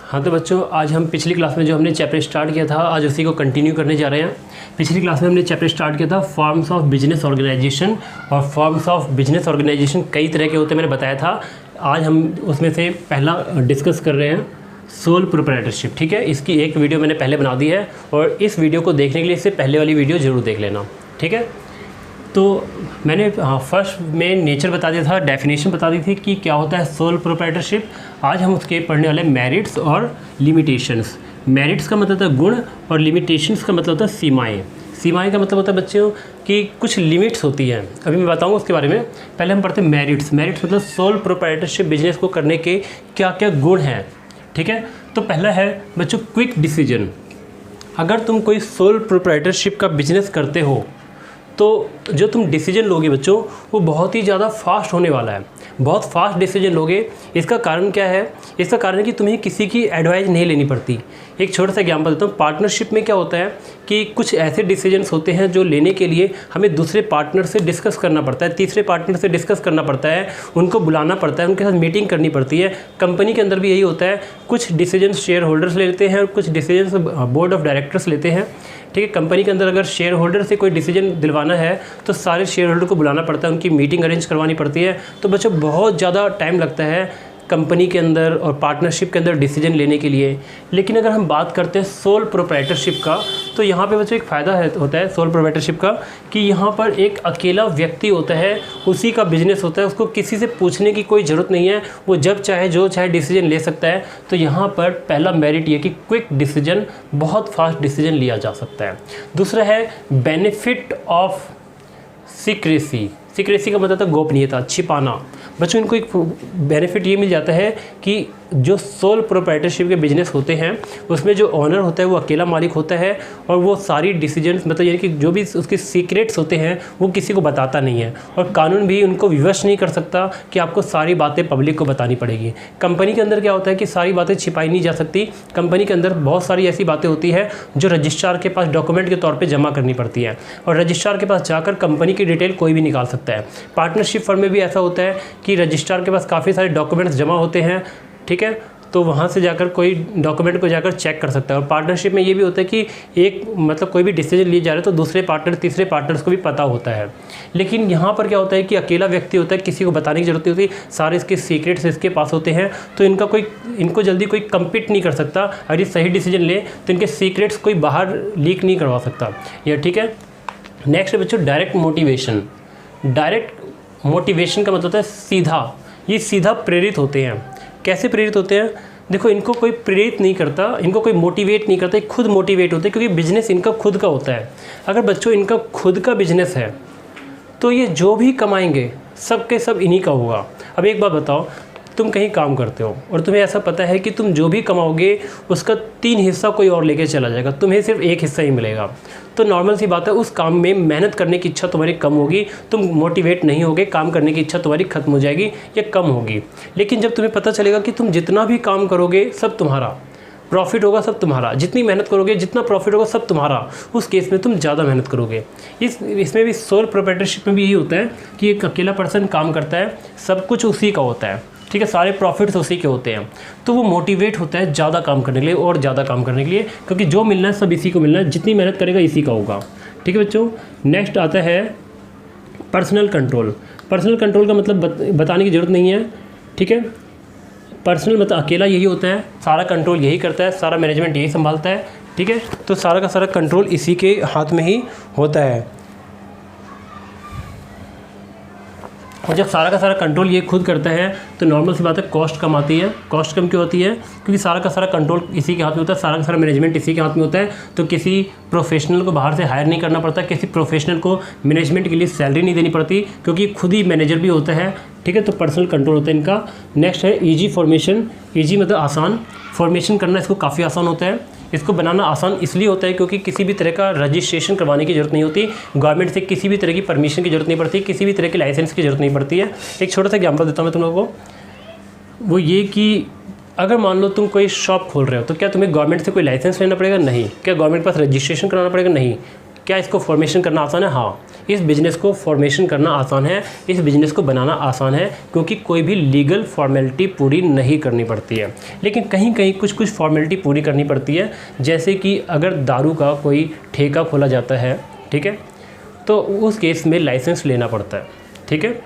हाँ तो बच्चों, आज हम पिछली क्लास में जो हमने चैप्टर स्टार्ट किया था, आज उसी को कंटिन्यू करने जा रहे हैं। पिछली क्लास में हमने चैप्टर स्टार्ट किया था फॉर्म्स ऑफ बिजनेस ऑर्गेनाइजेशन, और फॉर्म्स ऑफ बिजनेस ऑर्गेनाइजेशन कई तरह के होते हैं, मैंने बताया था। आज हम उसमें से पहला डिस्कस कर रहे हैं, सोल प्रोप्राइटरशिप। ठीक है, इसकी एक वीडियो मैंने पहले बना दी है, और इस वीडियो को देखने के लिए इससे पहले वाली वीडियो ज़रूर देख लेना। ठीक है, तो मैंने फर्स्ट में नेचर बता दिया था, डेफिनेशन बता दी थी कि क्या होता है सोल प्रोप्राइटरशिप। आज हम उसके पढ़ने वाले मेरिट्स और लिमिटेशंस। मेरिट्स का मतलब होता है गुण, और लिमिटेशंस का मतलब होता है सीमाएं। सीमाएं का मतलब होता है बच्चों कि कुछ लिमिट्स होती हैं, अभी मैं बताऊंगा उसके बारे में। पहले हम पढ़ते हैं मेरिट्स। मेरिट्स मतलब सोल प्रोप्राइटरशिप बिजनेस को करने के क्या क्या गुण हैं। ठीक है, तो पहला है बच्चों क्विक डिसीजन। अगर तुम कोई सोल प्रोप्राइटरशिप का बिजनेस करते हो तो जो तुम डिसीजन लोगे बच्चों, वो बहुत ही ज़्यादा फास्ट होने वाला है। बहुत फास्ट डिसीजन लोगे। इसका कारण क्या है? इसका कारण है कि तुम्हें किसी की एडवाइस नहीं लेनी पड़ती। एक छोटा सा एग्जांपल देता हूँ। पार्टनरशिप में क्या होता है कि कुछ ऐसे डिसीजंस होते हैं जो लेने के लिए हमें दूसरे पार्टनर से डिस्कस करना पड़ता है, तीसरे पार्टनर से डिस्कस करना पड़ता है, उनको बुलाना पड़ता है, उनके साथ मीटिंग करनी पड़ती है। कंपनी के अंदर भी यही होता है। कुछ डिसीजंस शेयर होल्डर्स लेते हैं और कुछ डिसीजंस बोर्ड ऑफ डायरेक्टर्स लेते हैं। ठीक है, कंपनी के अंदर अगर शेयर होल्डर से कोई डिसीजन दिलवाना है तो सारे शेयर होल्डर को बुलाना पड़ता है, उनकी मीटिंग अरेंज करवानी पड़ती है। तो बच्चों बहुत ज़्यादा टाइम लगता है कंपनी के अंदर और पार्टनरशिप के अंदर डिसीजन लेने के लिए। लेकिन अगर हम बात करते हैं सोल प्रोप्राइटरशिप का, तो यहाँ पे बच्चों एक फ़ायदा होता है सोल प्रोप्राइटरशिप का कि यहाँ पर एक अकेला व्यक्ति होता है, उसी का बिजनेस होता है, उसको किसी से पूछने की कोई ज़रूरत नहीं है, वो जब चाहे जो चाहे डिसीजन ले सकता है। तो यहाँ पर पहला मेरिट ये कि क्विक डिसीजन, बहुत फास्ट डिसीजन लिया जा सकता है। दूसरा है बेनिफिट ऑफ सीक्रेसी। सीक्रेसी का मतलब है गोपनीयता, छिपाना। बच्चों इनको एक बेनिफिट ये मिल जाता है कि जो सोल प्रोप्राइटरशिप के बिजनेस होते हैं उसमें जो ओनर होता है वो अकेला मालिक होता है, और वो सारी डिसीजंस मतलब यानी कि जो भी उसके सीक्रेट्स होते हैं वो किसी को बताता नहीं है, और कानून भी उनको विवश नहीं कर सकता कि आपको सारी बातें पब्लिक को बतानी पड़ेगी। कंपनी के अंदर क्या होता है कि सारी बातें छिपाई नहीं जा सकती। कंपनी के अंदर बहुत सारी ऐसी बातें होती है जो रजिस्ट्रार के पास डॉक्यूमेंट के तौर पर जमा करनी पड़ती है, और रजिस्ट्रार के पास जाकर कंपनी की डिटेल कोई भी निकाल सकता है। पार्टनरशिप फर्म में भी ऐसा होता है कि रजिस्ट्रार के पास काफ़ी सारे डॉक्यूमेंट्स जमा होते हैं। ठीक है, तो वहाँ से जाकर कोई डॉक्यूमेंट को जाकर चेक कर सकता है। और पार्टनरशिप में ये भी होता है कि एक मतलब कोई भी डिसीजन लिए जा रहे हैं तो दूसरे पार्टनर तीसरे पार्टनर्स को भी पता होता है। लेकिन यहाँ पर क्या होता है कि अकेला व्यक्ति होता है, किसी को बताने की जरूरत नहीं होती, सारे इसके सीक्रेट्स इसके पास होते हैं, तो इनको जल्दी कोई कम्पीट नहीं कर सकता। अगर ये सही डिसीजन ले तो इनके सीक्रेट्स कोई बाहर लीक नहीं करवा सकता ये। ठीक है, नेक्स्ट बच्चों डायरेक्ट मोटिवेशन। डायरेक्ट मोटिवेशन का मतलब होता है सीधा, ये सीधा प्रेरित होते हैं। कैसे प्रेरित होते हैं? देखो, इनको कोई प्रेरित नहीं करता, इनको कोई मोटिवेट नहीं करता, खुद मोटिवेट होते हैं, क्योंकि बिजनेस इनका खुद का होता है। अगर बच्चों इनका खुद का बिजनेस है तो ये जो भी कमाएंगे सब के सब इन्हीं का होगा। अब एक बात बताओ, तुम कहीं काम करते हो और तुम्हें ऐसा पता है कि तुम जो भी कमाओगे उसका 3 हिस्सा कोई और लेके चला जाएगा, तुम्हें सिर्फ 1 हिस्सा ही मिलेगा। तो नॉर्मल सी बात है, उस काम में मेहनत करने की इच्छा तुम्हारी कम होगी, तुम मोटिवेट नहीं होगे, काम करने की इच्छा तुम्हारी खत्म हो जाएगी या कम होगी। लेकिन जब तुम्हें पता चलेगा कि तुम जितना भी काम करोगे सब तुम्हारा, प्रॉफिट होगा सब तुम्हारा, जितनी मेहनत करोगे जितना प्रॉफिट होगा सब तुम्हारा, उस केस में तुम ज़्यादा मेहनत करोगे। इसमें भी सोल प्रोप्राइटरशिप में भी यही होता है कि एक अकेला पर्सन काम करता है, सब कुछ उसी का होता है। ठीक है, सारे प्रॉफिट्स उसी के होते हैं, तो वो मोटिवेट होता है ज़्यादा काम करने के लिए और ज़्यादा काम करने के लिए, क्योंकि जो मिलना है सब इसी को मिलना है, जितनी मेहनत करेगा इसी का होगा। ठीक है बच्चों, नेक्स्ट आता है पर्सनल कंट्रोल। पर्सनल कंट्रोल का मतलब बताने की ज़रूरत नहीं है। ठीक है, पर्सनल मतलब अकेला यही होता है, सारा कंट्रोल यही करता है, सारा मैनेजमेंट यही संभालता है। ठीक है, तो सारा का सारा कंट्रोल इसी के हाथ में ही होता है। और जब सारा का सारा कंट्रोल ये खुद करता है तो नॉर्मल सी बात है कॉस्ट कम आती है। कॉस्ट कम क्यों होती है? क्योंकि सारा का सारा कंट्रोल इसी के हाथ में होता है, सारा का सारा मैनेजमेंट इसी के हाथ में होता है। तो किसी प्रोफेशनल को बाहर से हायर नहीं करना पड़ता, किसी प्रोफेशनल को मैनेजमेंट के लिए सैलरी नहीं देनी पड़ती, क्योंकि खुद ही मैनेजर भी होता है। ठीक है, तो पर्सनल कंट्रोल होता है इनका। नेक्स्ट है ईजी फॉर्मेशन। ईजी मतलब आसान, फॉर्मेशन करना इसको काफ़ी आसान होता है। इसको बनाना आसान इसलिए होता है क्योंकि किसी भी तरह का रजिस्ट्रेशन करवाने की ज़रूरत नहीं होती, गवर्नमेंट से किसी भी तरह की परमिशन की ज़रूरत नहीं पड़ती, किसी भी तरह के लाइसेंस की ज़रूरत नहीं पड़ती है। एक छोटा सा एग्जांपल देता हूँ मैं तुम लोगों को, वो ये कि अगर मान लो तुम कोई शॉप खोल रहे हो तो क्या तुम्हें गवर्नमेंट से कोई लाइसेंस लेना पड़ेगा? नहीं। क्या गवर्नमेंट के पास रजिस्ट्रेशन कराना पड़ेगा? नहीं। क्या इसको फॉर्मेशन करना आसान है? हाँ, इस बिज़नेस को फॉर्मेशन करना आसान है, इस बिज़नेस को बनाना आसान है, क्योंकि कोई भी लीगल फॉर्मेलिटी पूरी नहीं करनी पड़ती है। लेकिन कहीं कहीं कुछ फॉर्मेलिटी पूरी करनी पड़ती है, जैसे कि अगर दारू का कोई ठेका खोला जाता है, ठीक है, तो उस केस में लाइसेंस लेना पड़ता है, ठीक है।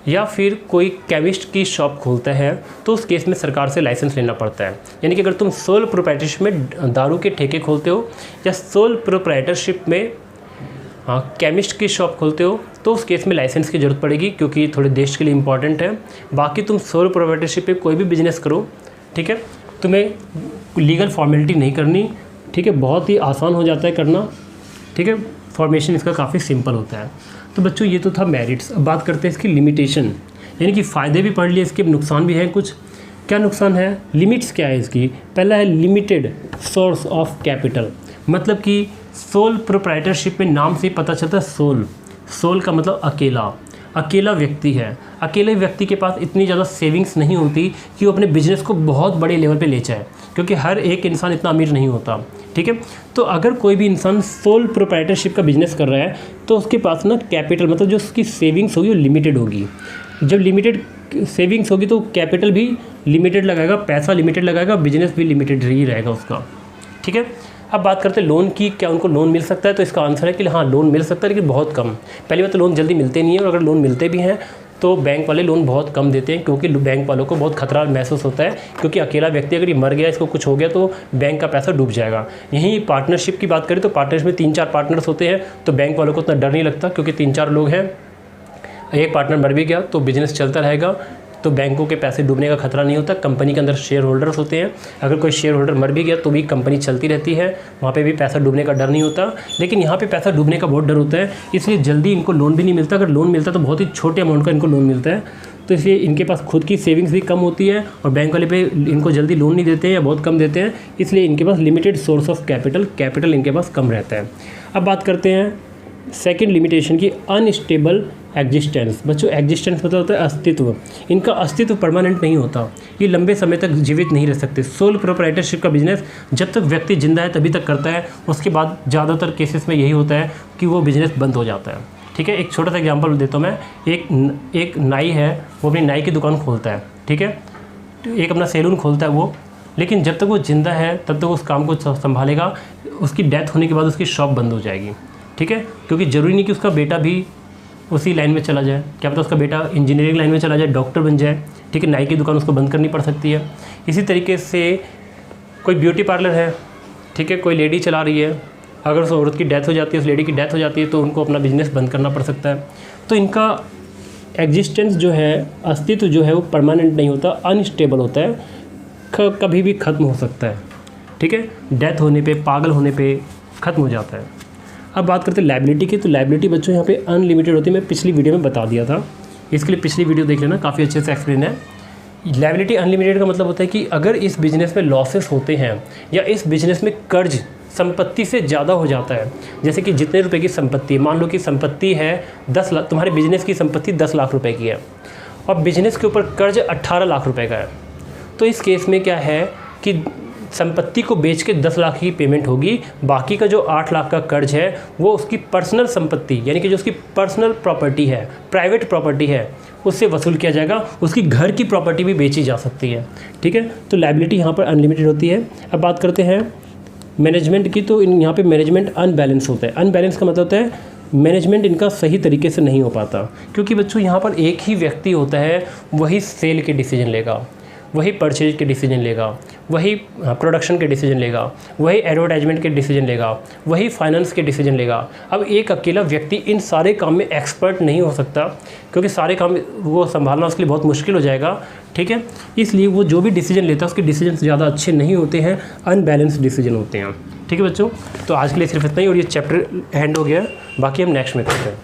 या फिर कोई केमिस्ट की शॉप खोलता है तो उस केस में सरकार से लाइसेंस लेना पड़ता है। यानी कि अगर तुम सोल प्रोप्राइटरशिप में दारू के ठेके खोलते हो या सोल प्रोप्राइटरशिप में केमिस्ट की शॉप खोलते हो तो उस केस में लाइसेंस की ज़रूरत पड़ेगी, क्योंकि थोड़े देश के लिए इम्पॉर्टेंट है। बाकी तुम सोल प्रोप्राइटरशिप पे कोई भी बिजनेस करो, ठीक है, तुम्हें लीगल फॉर्मेलिटी नहीं करनी, ठीक है, बहुत ही आसान हो जाता है करना, ठीक है। फॉर्मेशन इसका काफ़ी सिंपल होता है। तो बच्चों ये तो था मेरिट्स। अब बात करते हैं इसकी लिमिटेशन, यानी कि फ़ायदे भी पढ़ लिए, इसके नुकसान भी हैं कुछ। क्या नुकसान है? लिमिट्स क्या है इसकी? पहला है लिमिटेड सोर्स ऑफ कैपिटल, मतलब कि सोल प्रोप्राइटरशिप में नाम से ही पता चलता है सोल का मतलब अकेला व्यक्ति है। अकेले व्यक्ति के पास इतनी ज़्यादा सेविंग्स नहीं होती कि वो अपने बिजनेस को बहुत बड़े लेवल पे ले जाए, क्योंकि हर एक इंसान इतना अमीर नहीं होता, ठीक है। तो अगर कोई भी इंसान सोल प्रोप्राइटरशिप का बिजनेस कर रहा है तो उसके पास ना कैपिटल, मतलब जो उसकी सेविंग्स होगी वो लिमिटेड होगी। जब लिमिटेड सेविंग्स होगी तो कैपिटल भी लिमिटेड लगाएगा, पैसा लिमिटेड लगाएगा, बिजनेस भी लिमिटेड ही रहेगा उसका, ठीक है। अब बात करते हैं लोन की। क्या उनको लोन मिल सकता है? तो इसका आंसर है कि हाँ, लोन मिल सकता है, लेकिन बहुत कम। पहली बात तो लोन जल्दी मिलते नहीं है, और अगर लोन मिलते भी हैं तो बैंक वाले लोन बहुत कम देते हैं, क्योंकि बैंक वालों को बहुत खतरा महसूस होता है, क्योंकि अकेला व्यक्ति अगर ये मर गया, इसको कुछ हो गया तो बैंक का पैसा डूब जाएगा। यहीं पार्टनरशिप की बात करें तो पार्टनरशिप में 3-4 पार्टनर्स होते हैं, तो बैंक वालों को उतना डर नहीं लगता, क्योंकि 3-4 लोग हैं, एक पार्टनर मर भी गया तो बिजनेस चलता रहेगा, तो बैंकों के पैसे डूबने का खतरा नहीं होता। कंपनी के अंदर शेयर होल्डर्स होते हैं, अगर कोई शेयर होल्डर मर भी गया तो भी कंपनी चलती रहती है, वहाँ पे भी पैसा डूबने का डर नहीं होता। लेकिन यहाँ पे पैसा डूबने का बहुत डर होता है, इसलिए जल्दी इनको लोन भी नहीं मिलता। अगर लोन मिलता तो बहुत ही छोटे अमाउंट का इनको लोन मिलता है, तो इसलिए इनके पास खुद की सेविंग्स भी कम होती है, और बैंक वाले पे इनको जल्दी लोन नहीं देते हैं या बहुत कम देते हैं, इसलिए इनके पास लिमिटेड सोर्स ऑफ कैपिटल इनके पास कम रहता है। अब बात करते हैं सेकेंड लिमिटेशन की, अनस्टेबल एग्जिस्टेंस। बच्चों एग्जिस्टेंस मतलब होता है अस्तित्व। इनका अस्तित्व परमानेंट नहीं होता, ये लंबे समय तक जीवित नहीं रह सकते। सोल प्रोप्राइटरशिप का बिजनेस जब तक व्यक्ति जिंदा है तभी तक करता है, उसके बाद ज़्यादातर केसेस में यही होता है कि वो बिजनेस बंद हो जाता है, ठीक है। एक छोटा सा एग्जांपल देता हूँ मैं। एक नाई है, वो अपनी नाई की दुकान खोलता है, ठीक है, एक अपना सैलून खोलता है वो, लेकिन जब तक वो जिंदा है तब तक उस काम को संभालेगा। उसकी डेथ होने के बाद उसकी शॉप बंद हो जाएगी, ठीक है, क्योंकि ज़रूरी नहीं कि उसका बेटा भी उसी लाइन में चला जाए, क्या पता उसका बेटा इंजीनियरिंग लाइन में चला जाए, डॉक्टर बन जाए, ठीक है, नाई की दुकान उसको बंद करनी पड़ सकती है। इसी तरीके से कोई ब्यूटी पार्लर है, ठीक है, कोई लेडी चला रही है, अगर उस औरत की डेथ हो जाती है, उस लेडी की डेथ हो जाती है, तो उनको अपना बिजनेस बंद करना पड़ सकता है। तो इनका एग्जिस्टेंस जो है, अस्तित्व जो है, वो परमानेंट नहीं होता, अनस्टेबल होता है, कभी भी ख़त्म हो सकता है, ठीक है, डेथ होने पे, पागल होने पे ख़त्म हो जाता है। अब बात करते हैं लायबिलिटी की। तो लायबिलिटी बच्चों यहाँ पे अनलिमिटेड होती है, मैं पिछली वीडियो में बता दिया था, इसके लिए पिछली वीडियो देख लेना, काफ़ी अच्छे से एक्सप्लेन है। लायबिलिटी अनलिमिटेड का मतलब होता है कि अगर इस बिज़नेस में लॉसेस होते हैं या इस बिज़नेस में कर्ज संपत्ति से ज़्यादा हो जाता है, जैसे कि जितने रुपए की संपत्ति, मान लो कि संपत्ति है 10 लाख, तुम्हारे बिजनेस की संपत्ति 10 लाख रुपए की है और बिजनेस के ऊपर कर्ज 18 लाख रुपए का है, तो इस केस में क्या है कि संपत्ति को बेच के 10 लाख की पेमेंट होगी, बाकी का जो 8 लाख का कर्ज है वो उसकी पर्सनल संपत्ति, यानी कि जो उसकी पर्सनल प्रॉपर्टी है, प्राइवेट प्रॉपर्टी है, उससे वसूल किया जाएगा। उसकी घर की प्रॉपर्टी भी बेची जा सकती है, ठीक है। तो लायबिलिटी यहाँ पर अनलिमिटेड होती है। अब बात करते हैं मैनेजमेंट की। तो यहाँ पे मैनेजमेंट अनबैलेंस होता है। अनबैलेंस का मतलब होता है मैनेजमेंट इनका सही तरीके से नहीं हो पाता, क्योंकि बच्चों यहाँ पर एक ही व्यक्ति होता है, वही सेल के डिसीजन लेगा, वही परचेज के डिसीजन लेगा, वही प्रोडक्शन के डिसीजन लेगा, वही एडवर्टाइजमेंट के डिसीजन लेगा, वही फाइनेंस के डिसीजन लेगा। अब एक अकेला व्यक्ति इन सारे काम में एक्सपर्ट नहीं हो सकता, क्योंकि सारे काम वो संभालना उसके लिए बहुत मुश्किल हो जाएगा, ठीक है। इसलिए वो जो भी डिसीजन लेता है उसके डिसीजन ज़्यादा अच्छे नहीं होते हैं, अनबैलेंस्ड डिसीजन होते हैं, ठीक है बच्चों। तो आज के लिए सिर्फ इतना ही, और ये चैप्टर एंड हो गया, बाकी हम नेक्स्ट में करते हैं।